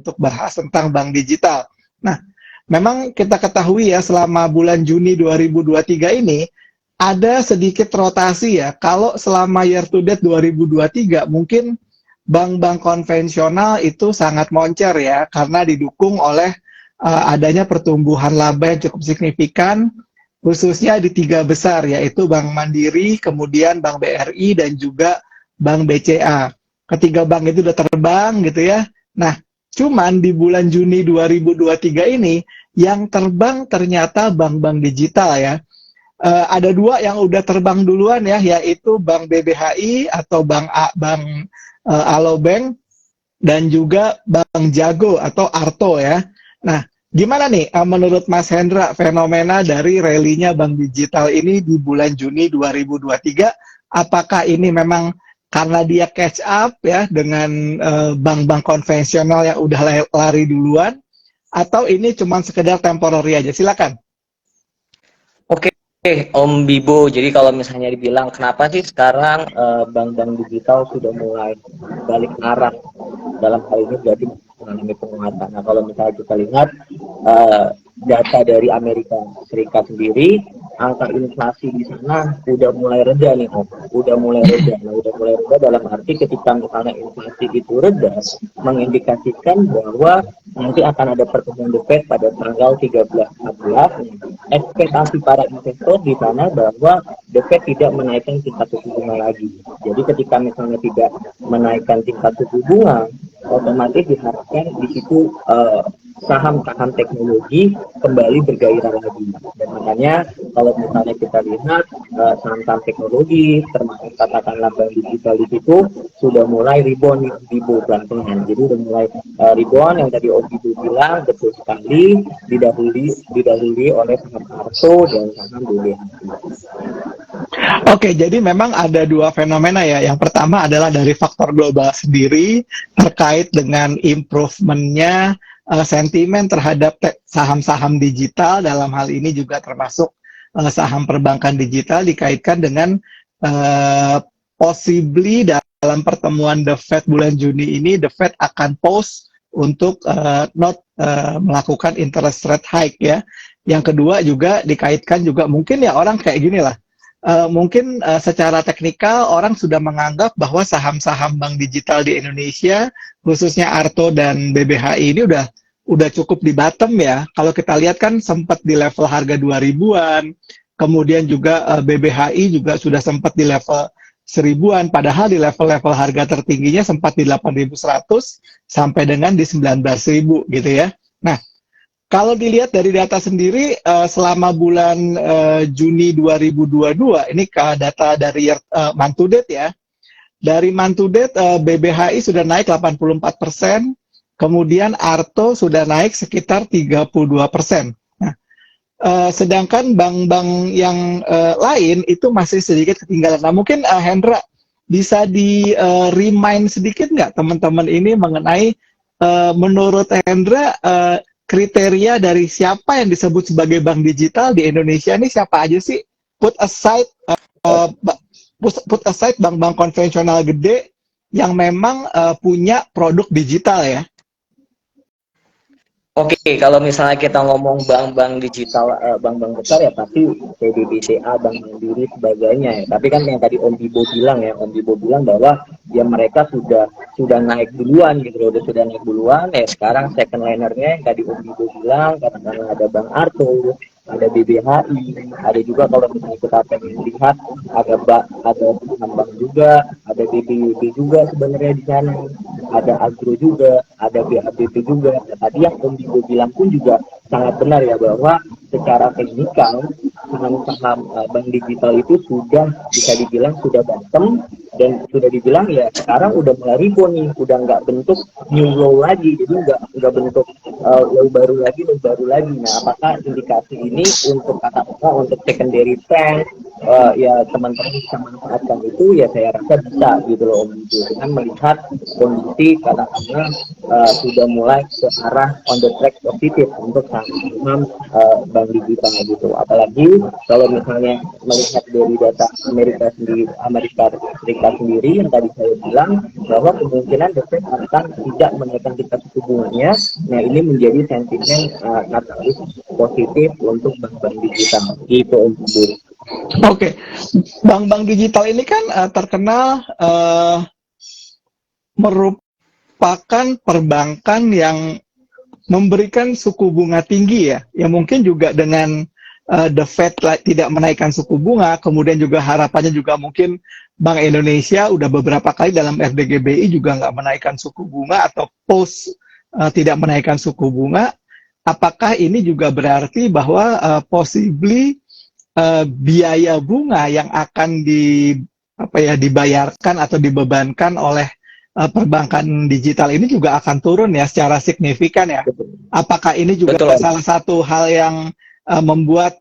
untuk bahas tentang bank digital. Nah, memang kita ketahui ya selama bulan Juni 2023 ini ada sedikit rotasi ya. Kalau selama year to date 2023 mungkin bank-bank konvensional itu sangat moncer ya karena didukung oleh adanya pertumbuhan laba yang cukup signifikan khususnya di tiga besar yaitu Bank Mandiri, kemudian Bank BRI dan juga Bank BCA. Ketiga bank itu udah terbang gitu ya. Nah, cuman di bulan Juni 2023 ini yang terbang ternyata bank-bank digital ya. Ada dua yang udah terbang duluan ya, yaitu Bank BBHI atau Bank Alobank dan juga Bank Jago atau Arto ya. Nah, gimana nih menurut Mas Hendra fenomena dari rally-nya bank digital ini di bulan Juni 2023? Apakah ini memang karena dia catch up ya dengan bank-bank konvensional yang udah lari duluan, atau ini cuma sekedar temporary aja? Silakan. Oke, Om Bibo. Jadi kalau misalnya dibilang kenapa sih sekarang bank-bank digital sudah mulai balik arah dalam hal ini berarti mengalami penguatan. Nah kalau misalnya kita lihat data dari Amerika Serikat sendiri, angka inflasi di sana udah mulai reda nih Om, udah mulai reda. Nah udah mulai reda dalam arti ketika misalnya inflasi itu reda, mengindikasikan bahwa nanti akan ada pertemuan The Fed pada tanggal 13-14. Ekspektasi para investor di sana bahwa The Fed tidak menaikkan tingkat suku bunga lagi. Jadi ketika misalnya tidak menaikkan tingkat suku bunga, otomatis diharapkan di situ saham-saham teknologi kembali bergairah lagi. Dan makanya kalau misalnya kita lihat saham-saham teknologi, termasuk katakanlah bank digital di situ sudah mulai rebound di pelan-pelan. Jadi sudah mulai rebound yang tadi Om Bibo bilang betul sekali didahului oleh saham Arto dan saham BBHI. Oke, jadi memang ada dua fenomena ya. Yang pertama adalah dari faktor global sendiri terkait dengan improvementnya sentimen terhadap saham-saham digital, dalam hal ini juga termasuk saham perbankan digital dikaitkan dengan possibly dalam pertemuan The Fed bulan Juni ini The Fed akan pause untuk melakukan interest rate hike ya. Yang kedua juga dikaitkan juga mungkin ya orang kayak gini lah. Mungkin secara teknikal orang sudah menganggap bahwa saham-saham bank digital di Indonesia khususnya Arto dan BBHI ini udah cukup di bottom ya. Kalau kita lihat kan sempat di level harga 2000-an, kemudian juga BBHI juga sudah sempat di level 1000-an, padahal di level-level harga tertingginya sempat di 8.100 sampai dengan di 19.000 gitu ya. Nah, kalau dilihat dari data sendiri selama bulan Juni 2022, ini data dari month to date ya. Dari month to date BBHI sudah naik 84%, kemudian Arto sudah naik sekitar 32%. Nah, sedangkan bank-bank yang lain itu masih sedikit ketinggalan. Nah, mungkin Hendra bisa di-remind sedikit nggak teman-teman ini mengenai menurut Hendra kriteria dari siapa yang disebut sebagai bank digital di Indonesia ini siapa aja sih? Put aside bank-bank konvensional gede yang memang punya produk digital ya. Oke, kalau misalnya kita ngomong bank-bank digital, bank-bank besar ya pasti BCA, Bank Mandiri, sebagainya ya. Tapi kan yang tadi Om Bibo bilang ya, Om Bibo bilang bahwa ya mereka sudah naik duluan gitu loh, sudah naik duluan. Ya sekarang second linernya yang tadi Om Bibo bilang, karena ada Bank Arto, ada BBHI, ada juga kalau misalnya kita pengen lihat ada bank juga, ada BBB juga sebenarnya di sana, ada Agro juga, ada BABP juga. Nah, tadi yang Om Bibo bilang pun juga sangat benar ya bahwa secara teknikal saham-saham bank digital itu sudah bisa dibilang sudah bottom dan sudah dibilang ya sekarang udah mulai rebound nih, udah nggak bentuk new low lagi, jadi nggak bentuk low baru lagi. Nah, apakah indikasi ini untuk katakanlah untuk secondary trend ya teman-teman bisa manfaatkan itu, ya saya rasa bisa gitu loh Om Ibu, dengan melihat kondisi katakanlah sudah mulai ke arah on the track positif untuk saham bank digital gitu. Apalagi kalau misalnya melihat dari data Amerika Serikat sendiri yang tadi saya bilang bahwa kemungkinan The Fed akan tidak menaikkan tingkat suku bunganya. Nah ini menjadi sentimen katalis positif untuk bank-bank digital gitu Om Ibu. Oke, bank-bank digital ini kan terkenal merupakan perbankan yang memberikan suku bunga tinggi ya. Ya mungkin juga dengan the Fed tidak menaikkan suku bunga, kemudian juga harapannya juga mungkin Bank Indonesia udah beberapa kali dalam FDGBI juga nggak menaikkan suku bunga atau post tidak menaikkan suku bunga. Apakah ini juga berarti bahwa possibly biaya bunga yang akan dibayarkan atau dibebankan oleh perbankan digital ini juga akan turun ya secara signifikan ya. Apakah ini juga Betul. salah satu hal yang membuat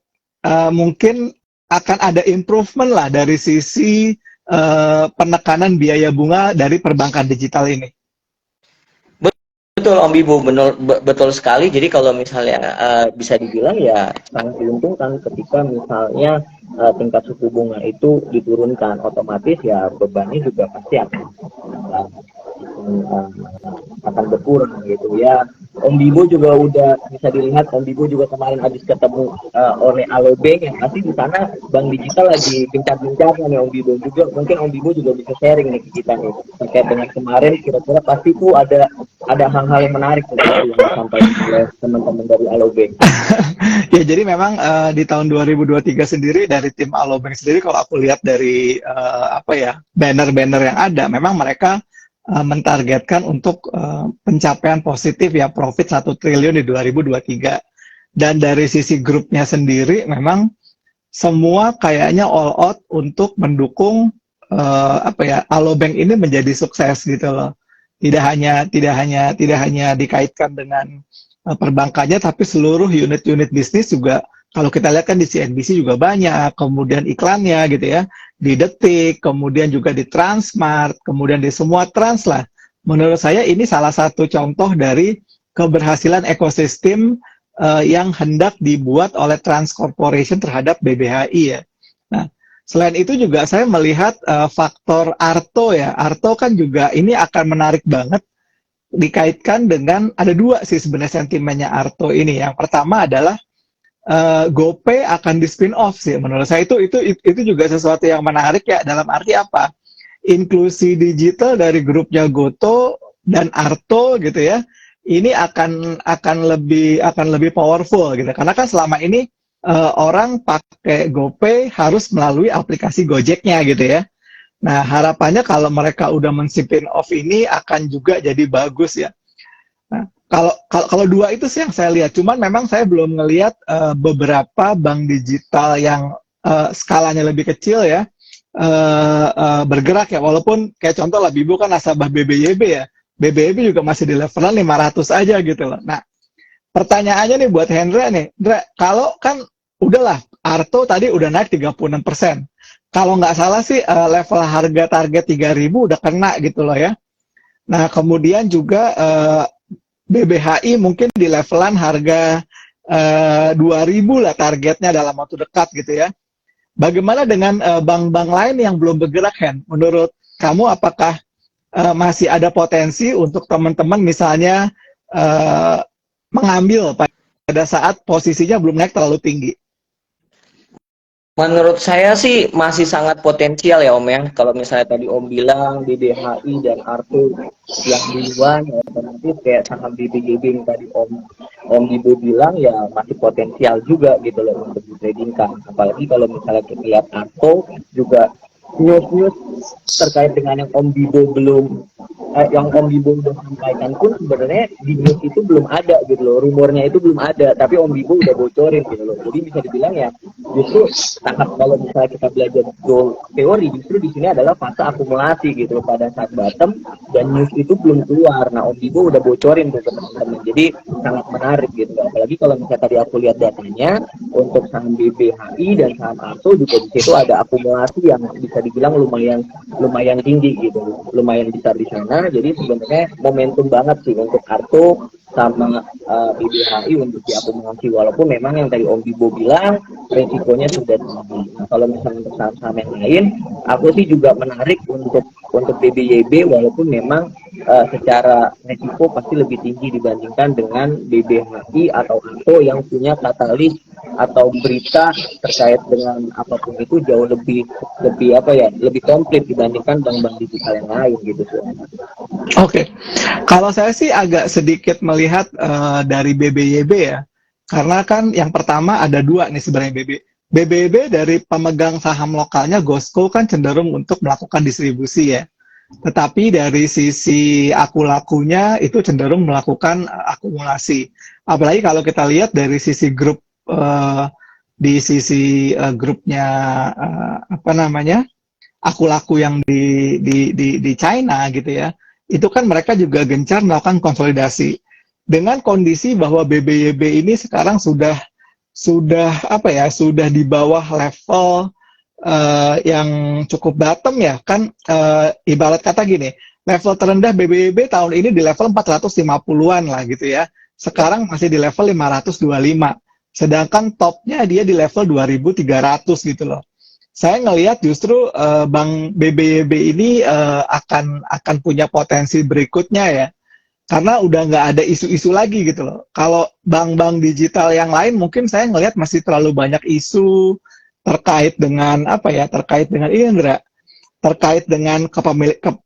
mungkin akan ada improvement lah dari sisi penekanan biaya bunga dari perbankan digital ini? Betul Om Bibu, betul sekali. Jadi kalau misalnya bisa dibilang ya sangat diuntungkan ketika misalnya tingkat suku bunga itu diturunkan, otomatis ya bebannya juga pasti uh, akan berkurang gitu ya. Om Bibo juga udah bisa dilihat, Om Bibo juga kemarin habis ketemu oleh Alobank, yang pasti di sana bank digital lagi gencar-gencarnya nih Om Bibo juga. Mungkin Om Bibo juga bisa sharing nih ke kita nih terkait dengan kemarin, kira-kira pasti tuh ada hal-hal yang menarik tuh yang disampaikan oleh teman-teman dari Alobank. Ya, jadi memang di tahun 2023 sendiri dari tim Alobank sendiri, kalau aku lihat dari banner-banner yang ada, memang mereka mentargetkan untuk pencapaian positif ya profit 1 triliun di 2023. Dan dari sisi grupnya sendiri, memang semua kayaknya all out untuk mendukung Alobank ini menjadi sukses gitu loh. Tidak hanya dikaitkan dengan perbankannya, tapi seluruh unit-unit bisnis juga. Kalau kita lihat kan di CNBC juga banyak, kemudian iklannya gitu ya, di Detik, kemudian juga di Transmart, kemudian di semua trans lah. Menurut saya ini salah satu contoh dari keberhasilan ekosistem yang hendak dibuat oleh Trans Corporation terhadap BBHI ya. Nah, selain itu juga saya melihat faktor Arto ya. Arto kan juga ini akan menarik banget dikaitkan dengan ada dua sih sebenarnya sentimennya Arto ini. Yang pertama adalah GoPay akan di spin off sih. Menurut saya itu juga sesuatu yang menarik ya, dalam arti apa? Inklusi digital dari grupnya Goto dan Arto gitu ya. Ini akan lebih powerful gitu. Karena kan selama ini orang pakai GoPay harus melalui aplikasi Gojeknya gitu ya. Nah, harapannya kalau mereka udah men-spin off ini akan juga jadi bagus ya. Nah, kalau dua itu sih yang saya lihat. Cuman memang saya belum ngelihat beberapa bank digital yang skalanya lebih kecil ya bergerak ya. Walaupun kayak contoh lah Bibo kan nasabah BBYB ya. BBYB juga masih di levelan 500 aja gitu loh. Nah, pertanyaannya nih buat Hendra nih. Hendra, kalau kan udahlah Arto tadi udah naik 36%. Kalau nggak salah sih level harga target 3.000 udah kena gitu loh ya. Nah, kemudian juga BBHI mungkin di levelan harga 2.000 lah targetnya dalam waktu dekat gitu ya. Bagaimana dengan bank-bank lain yang belum bergerak, Hen? Menurut kamu apakah masih ada potensi untuk teman-teman misalnya mengambil pada saat posisinya belum naik terlalu tinggi? Menurut saya sih masih sangat potensial ya Om ya. Kalau misalnya tadi Om bilang BBHI dan Arto yang duluan, ya otomatis kayak saham BBGB yang tadi Om Bibo bilang ya masih potensial juga gitu loh untuk ditradingkan. Apalagi kalau misalnya kita lihat Arto juga news terkait dengan yang Om Bibo udah sampaikan pun sebenarnya di news itu belum ada gitu loh, rumornya itu belum ada, tapi Om Bibo udah bocorin gitu loh. Jadi bisa dibilang ya justru tahap kalau misalnya kita belajar goal teori, justru di sini adalah fase akumulasi gitu loh pada saat bottom dan news itu belum keluar. Nah Om Bibo udah bocorin tuh ke teman-teman, jadi sangat menarik gitu. Apalagi kalau misalnya tadi aku lihat datanya untuk saham BBHI dan saham ARTO juga di situ ada akumulasi yang bisa dibilang lumayan tinggi gitu, lumayan besar di sana. Jadi sebenarnya momentum banget sih untuk ARTO sama BBHI untuk diakumulasi, walaupun memang yang tadi Om Bibo bilang resikonya sudah tinggi. Nah, kalau misalnya untuk saham-saham yang lain, aku sih juga menarik untuk BBYB, walaupun memang secara resiko pasti lebih tinggi dibandingkan dengan BBHI atau ARTO yang punya katalis atau berita terkait dengan apapun itu jauh lebih lebih komplit dibandingkan bank-bank digital yang lain gitu sih. Oke, kalau saya sih agak sedikit melihat dari BBYB ya, karena kan yang pertama ada dua nih sebenarnya BBYB dari pemegang saham lokalnya Gosco kan cenderung untuk melakukan distribusi ya, tetapi dari sisi aku lakunya itu cenderung melakukan akumulasi. Apalagi kalau kita lihat dari sisi grup di sisi grupnya apa namanya aku laku yang di China gitu ya, itu kan mereka juga gencar melakukan konsolidasi dengan kondisi bahwa BBYB ini sekarang sudah apa ya, sudah di bawah level yang cukup bottom ya kan, ibarat kata gini, level terendah BBYB tahun ini di level 450-an lah gitu ya, sekarang masih di level 525, sedangkan topnya dia di level 2300 gitu loh. Saya ngelihat justru Bank BBYB ini akan punya potensi berikutnya ya, karena udah nggak ada isu-isu lagi gitu loh. Kalau bank-bank digital yang lain mungkin saya ngelihat masih terlalu banyak isu terkait dengan apa ya, terkait dengan ini Indra, terkait dengan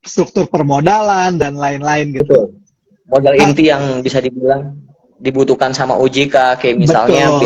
struktur permodalan dan lain-lain gitu. Betul. Modal inti yang bisa dibilang dibutuhkan sama OJK, kayak misalnya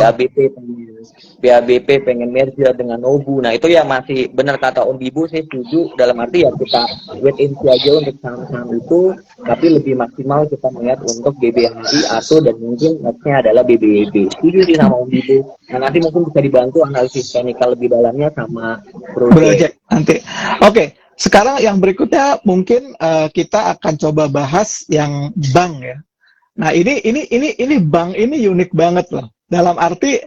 BABP pengen merger dengan Nobu. Nah itu ya masih benar kata Om Bibu, saya setuju, dalam arti ya kita wait and see aja untuk saham-saham itu, tapi lebih maksimal kita melihat untuk BBHI atau dan mungkin nextnya adalah BBYB. Setuju sih sama Om Bibu. Nah nanti mungkin bisa dibantu analisis teknikal lebih dalamnya sama project nanti. Oke. Sekarang yang berikutnya mungkin kita akan coba bahas yang bank ya. Nah ini bank ini unik banget loh. Dalam arti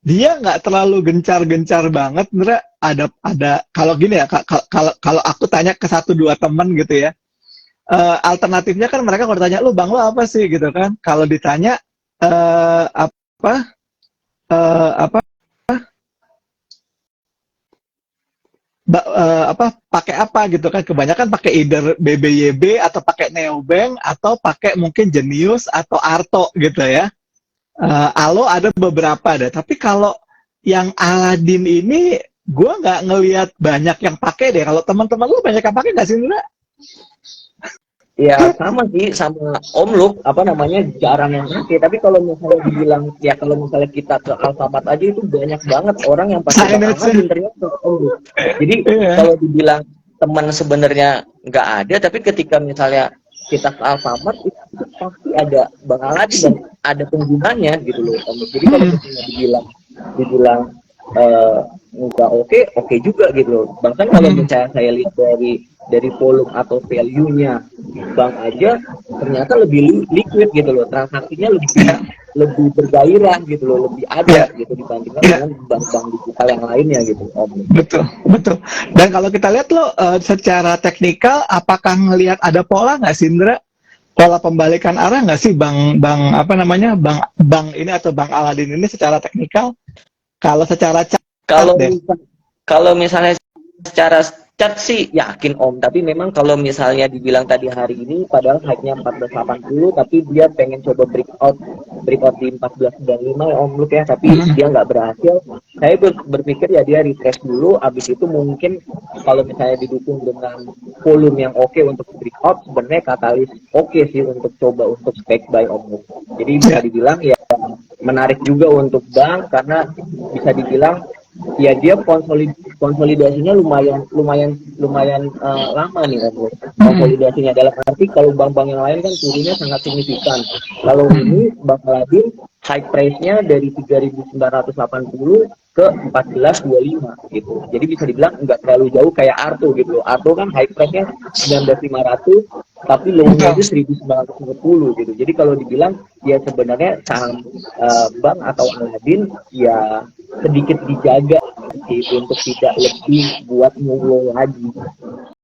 dia nggak terlalu gencar-gencar banget. Bener, ada kalau gini ya, kalau aku tanya ke 1-2 teman gitu ya, alternatifnya kan mereka kalau ditanya lu bang lo apa sih gitu kan. Kalau ditanya apa pakai apa gitu kan, kebanyakan pakai either BBYB atau pakai Neobank atau pakai mungkin Genius atau Arto gitu ya. Alo ada beberapa deh, tapi kalau yang Aladin ini gue nggak ngelihat banyak yang pakai deh. Kalau teman-teman lu banyak yang pakai nggak sih Nura? Ya sama sih, sama Om Luk, jarang yang pakai. Tapi kalau misalnya dibilang, ya kalau misalnya kita ke Alfamart aja itu banyak banget orang yang pakai Bang Ahmad ternyata Om Luk. Jadi kalau dibilang teman sebenarnya nggak ada, tapi ketika misalnya kita ke Alfamart itu pasti ada Bang Aladin dan ada penggunanya gitu loh Om Luk. Jadi kalau misalnya dibilang nggak oke juga gitu loh. Bahkan kalau misalnya saya lihat dari volume atau value-nya bank aja ternyata lebih liquid gitu loh, transaksinya lebih bergairah gitu loh, lebih ada gitu dibandingkan dengan bank-bank digital yang lainnya gitu Om. Betul. Dan kalau kita lihat lo secara teknikal, apakah ngelihat ada pola nggak sih Indra? Pola pembalikan arah nggak sih bank ini atau Bank Aladin ini secara teknikal? Kalau secara kalau misalnya secara chart sih yakin Om, tapi memang kalau misalnya dibilang tadi hari ini padahal hype-nya 1480 tapi dia pengen coba breakout di 1495 ya Om Luk ya, tapi dia nggak berhasil. Saya berpikir ya dia retest dulu, abis itu mungkin kalau misalnya didukung dengan volume yang oke untuk breakout, sebenarnya katalis oke sih untuk coba untuk spek buy Om Luk. Jadi bisa dibilang ya menarik juga untuk bank karena bisa dibilang ya dia konsolidasinya lumayan lama nih Om. Konsolidasinya dalam arti kalau bank-bank yang lain kan turunnya sangat signifikan. Kalau ini Bank Paladin high price-nya dari 3.980 ke 1425 gitu. Jadi bisa dibilang nggak terlalu jauh kayak Arto gitu. Arto kan high price-nya 19.500 tapi low-nya Betul. itu 1.950 gitu. Jadi kalau dibilang ya sebenarnya saham bank atau Aladin ya sedikit dijaga sih untuk tidak lebih buat mulu lagi.